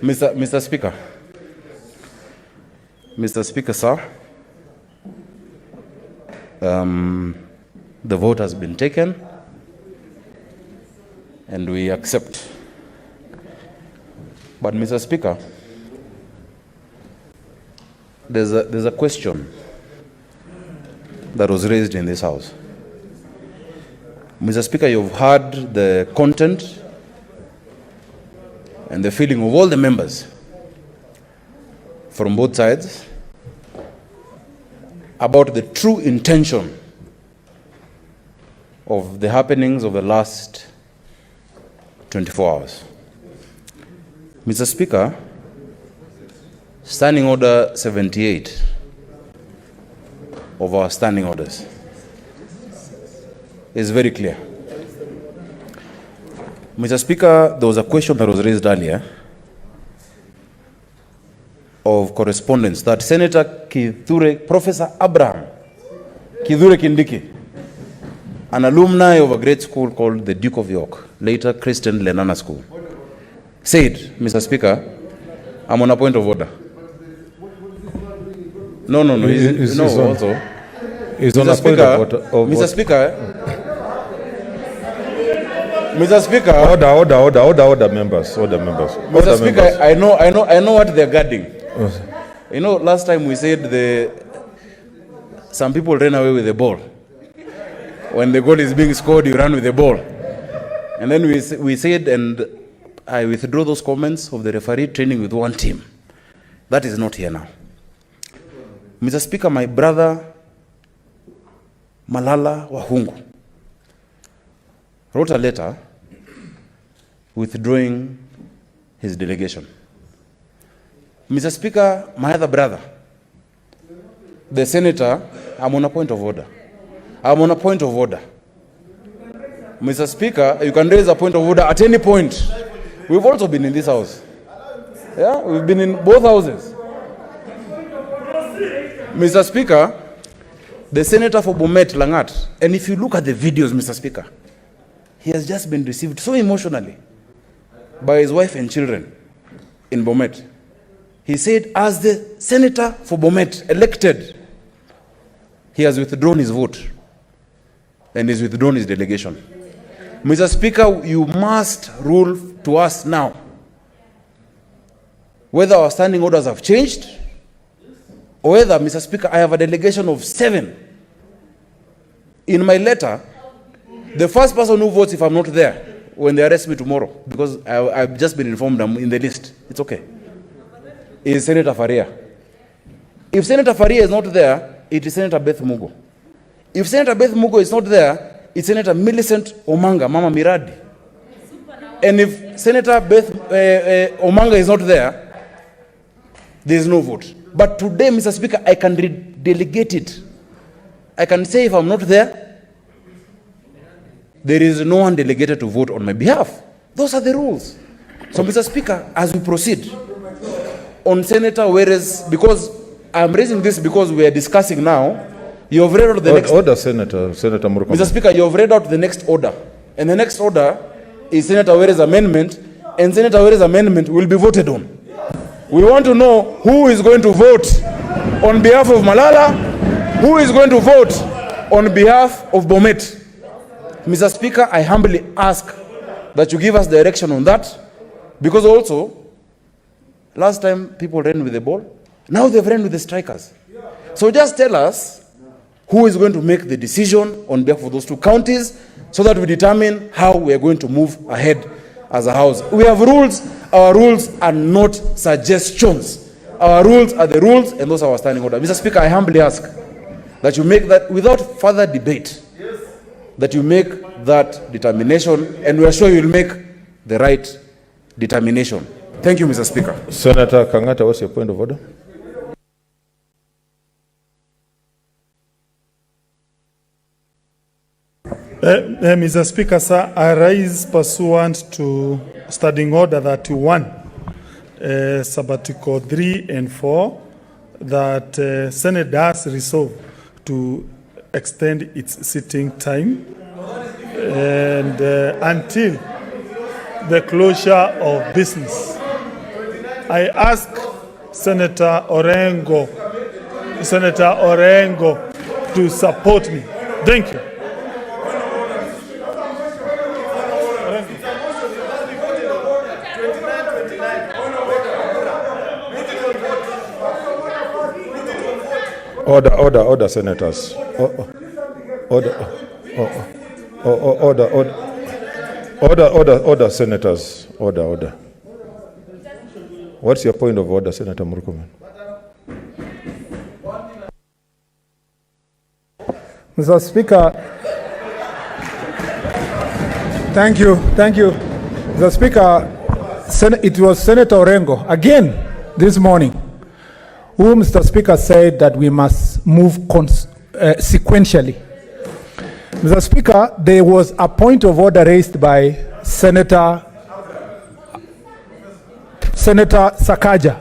Mr. Speaker. Mr. Speaker, sir. The vote has been taken and we accept. But Mr. Speaker, there's a question that was raised in this House. Mr. Speaker, you've heard the content and the feeling of all the members from both sides about the true intention of the happenings of the last 24 hours. Mr. Speaker, Standing Order 78 of our standing orders is very clear. Mr. Speaker, there was a question that was raised earlier of correspondence that Senator Professor Abraham Kithure Kindiki, an alumni of a great school called the Duke of York, later Christian Lenana School, said, Mr. Speaker, I'm on a point of order. No. He's on a point of order. Mr. Speaker, Mr. Speaker. Order, members. Mr. Speaker, I know what they're guarding. You know, last time we said some people ran away with the ball. When the goal is being scored, you run with the ball. And then we said, and I withdraw those comments of the referee training with one team. That is not here now. Mr. Speaker, my brother Malala Wahungu wrote a letter withdrawing his delegation. Mr. Speaker, my other brother, the senator, I'm on a point of order. Mr. Speaker, you can raise a point of order at any point. We've also been in this house. Yeah, we've been in both houses. Mr. Speaker, the senator for Bomet, Langat, and if you look at the videos, Mr. Speaker, he has just been received so emotionally by his wife and children in Bomet. He said, as the senator for Bomet elected, he has withdrawn his vote and he's withdrawn his delegation. Mr. Speaker, you must rule to us now whether our standing orders have changed or whether, Mr. Speaker, I have a delegation of 7. In my letter, the first person who votes if I'm not there when they arrest me tomorrow, because I've just been informed I'm in the list, it's okay, is Senator Faria. If Senator Faria is not there, it is Senator Beth Mugo. If Senator Beth Mugo is not there, it's Senator Millicent Omanga, Mama Miradi. And if Senator Beth Omanga is not there, there is no vote. But today, Mr. Speaker, I can delegate it. I can say if I'm not there, there is no one delegated to vote on my behalf. Those are the rules. So, Mr. Speaker, as we proceed on Senator, whereas, because I'm raising this because we are discussing now, you have read out the next order, Senator Murkomen. Mr. Speaker, you have read out the next order. And the next order is Senator Were's amendment, and Senator Were's amendment will be voted on. We want to know who is going to vote on behalf of Malala, who is going to vote on behalf of Bomet. Mr. Speaker, I humbly ask that you give us direction on that, because also, last time people ran with the ball, now they've ran with the strikers. So just tell us who is going to make the decision on behalf of those 2 counties so that we determine how we are going to move ahead as a house. We have rules. Our rules are not suggestions. Our rules are the rules, and those are our standing order. Mr. Speaker, I humbly ask that you make that, without further debate, that you make that determination, and we are sure you'll make the right determination. Thank you, Mr. Speaker. Senator Kangata, what's your point of order? Mr. Speaker, sir, I rise pursuant to Standing Order 31, Sabbatical 3 and 4, that Senate does resolve to extend its sitting time and until the closure of business. I ask Senator Orengo to support me. Thank you. Order, senators. Order, senators. Order. What's your point of order, Senator Murkomen? Mr. Speaker, thank you. Mr. Speaker, it was Senator Orengo, again, this morning, who, Mr. Speaker, said that we must move sequentially. Mr. Speaker, there was a point of order raised by Senator Sakaja.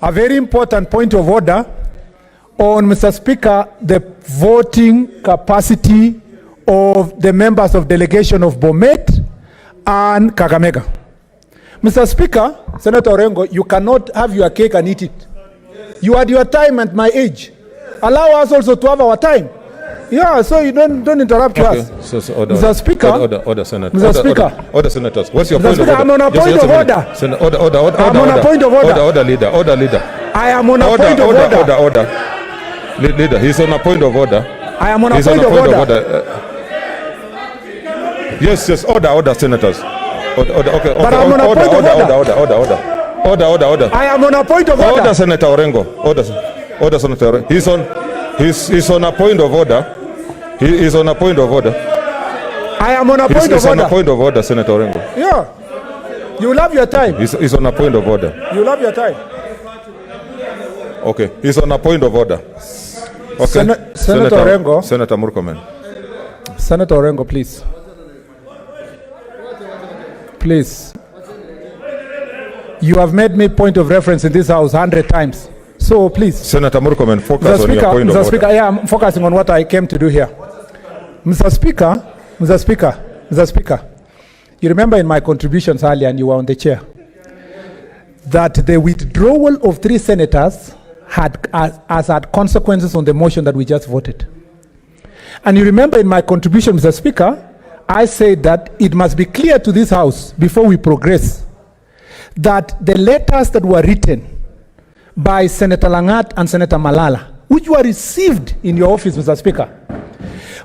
A very important point of order on, Mr. Speaker, the voting capacity of the members of delegation of Bomet and Kakamega. Mr. Speaker, Senator Orengo, you cannot have your cake and eat it. You had your time at my age. Allow us also to have our time. Yeah, so you don't interrupt us. So order, Mr. Speaker. Order, Senator. Mr. Speaker. Order, senators. What's your Mr. point Speaker, of order? I'm on a point of order. Order. I'm on a point of order. Order, leader. I am on a point of order. Order. Leader, he's on a point of order. I am on a point of order. Yes, order, senators. Okay. But I'm on a point of order. Order. I am on a point of order. Order, Senator Orengo. Order, Senator Orengo. He's on a point of order. He is on a point of order. I am on a point of order. He's on a point of order, Senator Orengo. Yeah. You will have your time. He's on a point of order. You will have your time. Okay. He's on a point of order. Okay. Senator Orengo. Senator Murkomen. Senator Orengo, please. Please. You have made me point of reference in this house 100 times. So please. Senator Murkomen, focus on your point of order. Mr. Speaker, yeah, I'm focusing on what I came to do here. Mr. Speaker, you remember in my contributions earlier, and you were on the chair, that the withdrawal of 3 senators had consequences on the motion that we just voted. And you remember in my contribution, Mr. Speaker, I said that it must be clear to this House before we progress that the letters that were written by Senator Langat and Senator Malala, which were received in your office, Mr. Speaker,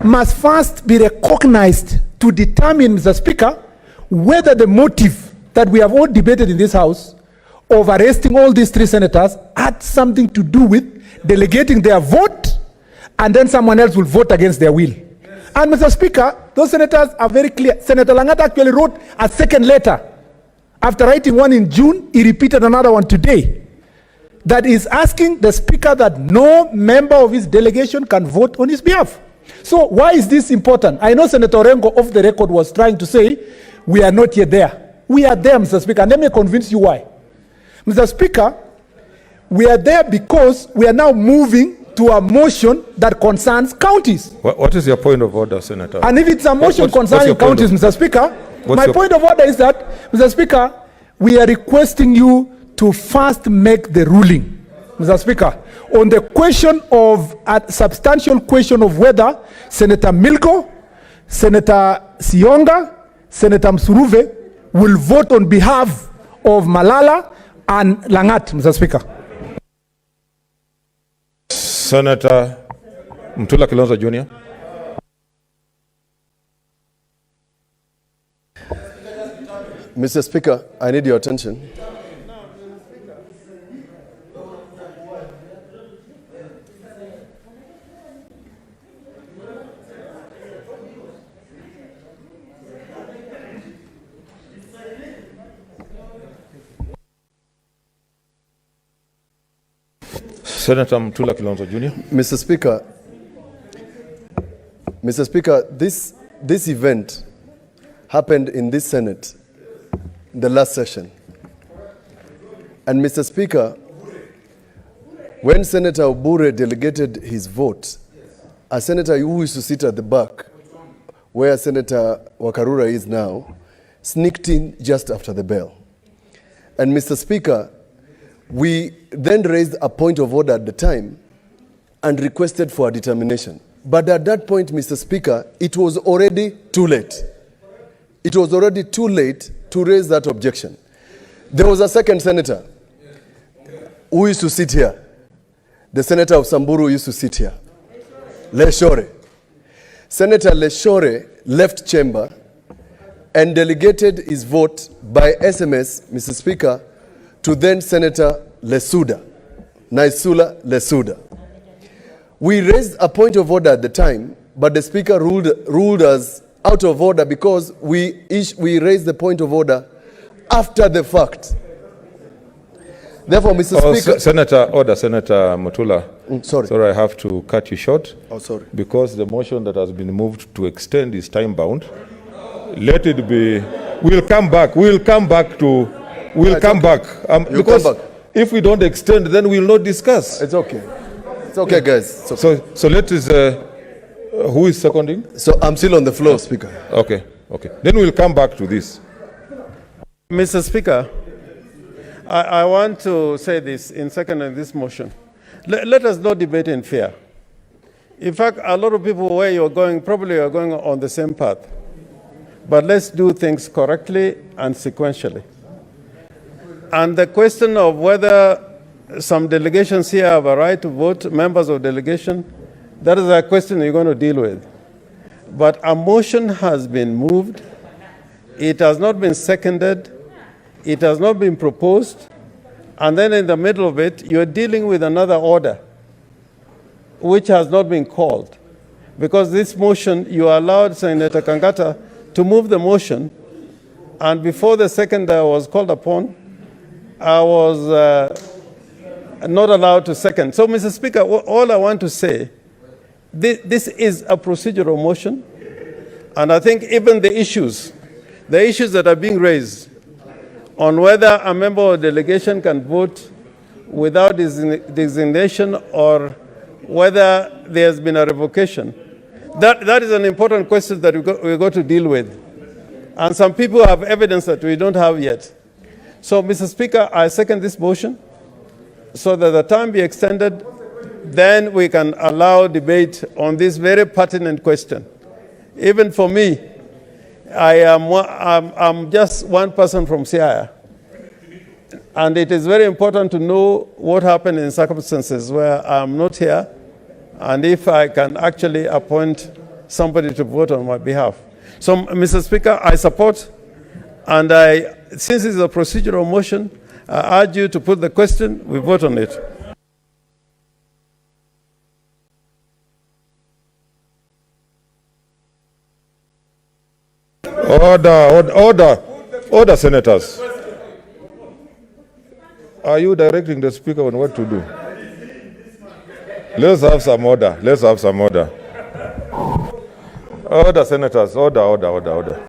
must first be recognized to determine, Mr. Speaker, whether the motive that we have all debated in this House of arresting all these 3 senators had something to do with delegating their vote, and then someone else will vote against their will. And Mr. Speaker, those senators are very clear. Senator Langat actually wrote a second letter. After writing one in June, he repeated another one today, that is asking the Speaker that no member of his delegation can vote on his behalf. So why is this important? I know Senator Orengo off the record was trying to say, we are not yet there. We are there, Mr. Speaker, and let me convince you why. Mr. Speaker, we are there because we are now moving to a motion that concerns counties. What is your point of order, Senator? And if it's a motion concerning counties, Mr. Speaker, my point of order is that, Mr. Speaker, we are requesting you to first make the ruling, Mr. Speaker, on the question of, a substantial question of whether Senator Milko, Senator Sionga, Senator Msuruve will vote on behalf of Malala and Langat, Mr. Speaker. Senator Mtula Kilonzo Jr. Mr. Speaker, I need your attention. Senator Mtula Kilonzo Jr. Mr. Speaker, this event happened in this Senate, the last session. And Mr. Speaker, when Senator Obure delegated his vote, a senator who used to sit at the back, where Senator Wakarura is now, sneaked in just after the bell. And Mr. Speaker, we then raised a point of order at the time and requested for a determination. But at that point, Mr. Speaker, it was already too late. It was already too late to raise that objection. There was a second senator who used to sit here. The senator of Samburu used to sit here. Leshore. Senator Leshore left chamber and delegated his vote by SMS, Mr. Speaker, to then Senator Lesuda, Naisula Lesuda. We raised a point of order at the time, but the Speaker ruled us out of order because we raised the point of order after the fact. Therefore, Mr. Speaker... Senator Mutula. Sorry. Sorry, I have to cut you short. Oh, sorry. Because the motion that has been moved to extend is time-bound. Let it be... We'll come back. We'll come back. Because come back. if we don't extend, then we'll not discuss. It's okay. It's okay, guys. It's okay. So let us... who is seconding? So I'm still on the floor, Speaker. Okay. Then we'll come back to this. Mr. Speaker, I want to say this in seconding this motion. Let us not debate in fear. In fact, a lot of people where you're going, probably you're going on the same path. But let's do things correctly and sequentially. And the question of whether some delegations here have a right to vote, members of delegation, that is a question you're going to deal with. But a motion has been moved. It has not been seconded. It has not been proposed. And then in the middle of it, you're dealing with another order, which has not been called. Because this motion, you allowed Senator Kangata to move the motion, and before the seconder was called upon, I was not allowed to second. So, Mr. Speaker, all I want to say, this is a procedural motion, and I think even the issues that are being raised on whether a member of the delegation can vote without designation or whether there's been a revocation, that is an important question that we've got to deal with. And some people have evidence that we don't have yet. So, Mr. Speaker, I second this motion so that the time be extended, then we can allow debate on this very pertinent question. Even for me, I'm just one person from Siaya. And it is very important to know what happened in circumstances where I'm not here, and if I can actually appoint somebody to vote on my behalf. So, Mr. Speaker, I support, and since it's a procedural motion, I urge you to put the question, we vote on it. Order, senators. Are you directing the Speaker on what to do? Let's have some order. Order, senators. Order.